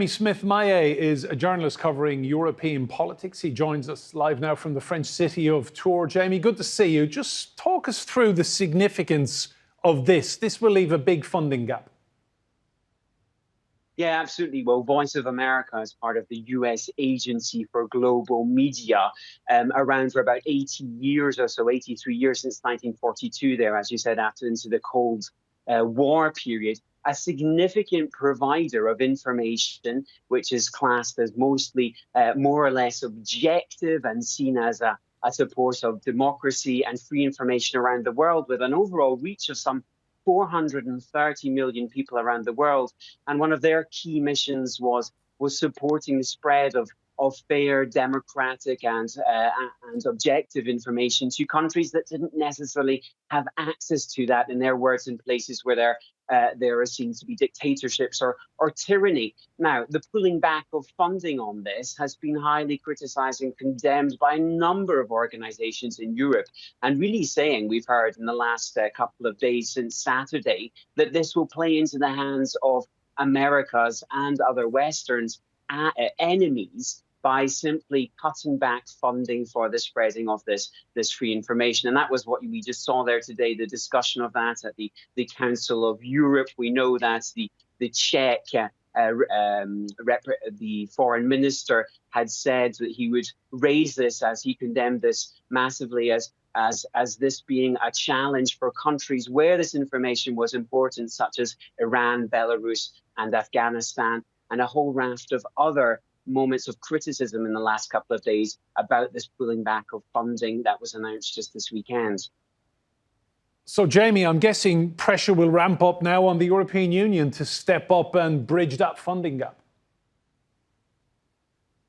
Smith-Maillet is a journalist covering European politics. He joins us live now from the French city of Tours. Jamie, good to see you. Just talk us through the significance of this. This will leave a big funding gap. Yeah, absolutely. Well, Voice of America is part of the US Agency for Global Media, around for about 80 years or so, 83 years since 1942 there, as you said, after into the Cold War period. A significant provider of information, which is classed as mostly more or less objective and seen as a support of democracy and free information around the world, with an overall reach of some 430 million people around the world. And one of their key missions was supporting the spread of fair, democratic and objective information to countries that didn't necessarily have access to that, in their words, in places where there seems to be dictatorships or tyranny. Now, the pulling back of funding on this has been highly criticized and condemned by a number of organizations in Europe, and really saying, we've heard in the last couple of days since Saturday, that this will play into the hands of America's and other Westerns' enemies by simply cutting back funding for the spreading of this free information. And that was what we just saw there today, the discussion of that at the Council of Europe. We know that the Czech the foreign minister had said that he would raise this, as he condemned this massively, as this being a challenge for countries where this information was important, such as Iran, Belarus, and Afghanistan, and a whole raft of other moments of criticism in the last couple of days about this pulling back of funding that was announced just this weekend. So, Jamie, I'm guessing pressure will ramp up now on the European Union to step up and bridge that funding gap.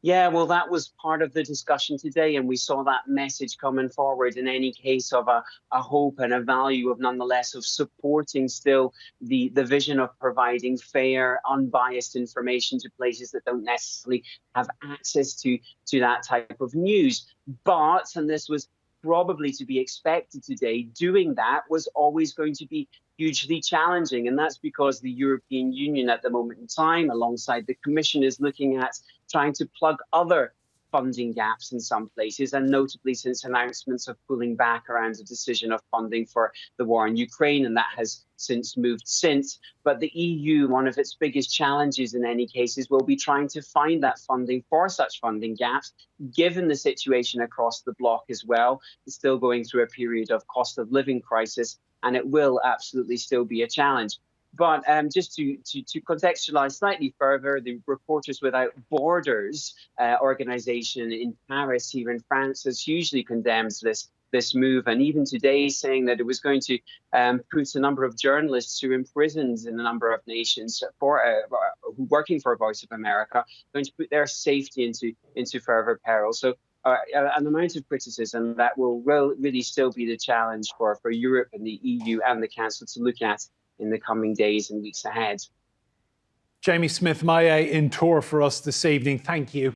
Yeah, well, that was part of the discussion today, and we saw that message coming forward in any case of a hope and a value of, nonetheless, of supporting still the vision of providing fair, unbiased information to places that don't necessarily have access to that type of news. But, and this was probably to be expected today, doing that was always going to be hugely challenging. And that's because the European Union at the moment in time, alongside the Commission, is looking at trying to plug other funding gaps in some places, and notably since announcements of pulling back around the decision of funding for the war in Ukraine, and that has since moved since. But the EU, one of its biggest challenges in any cases, will be trying to find that funding for such funding gaps, given the situation across the bloc as well. It's still going through a period of cost of living crisis, and it will absolutely still be a challenge. But just to contextualize slightly further, the Reporters Without Borders organization in Paris, here in France, has hugely condemned this move, and even today saying that it was going to put a number of journalists who are imprisoned in a number of nations for working for Voice of America, going to put their safety into further peril. So an amount of criticism that will really still be the challenge for Europe and the EU and the Council to look at in the coming days and weeks ahead. Jamie Smith-Maillet in Tours for us this evening. Thank you.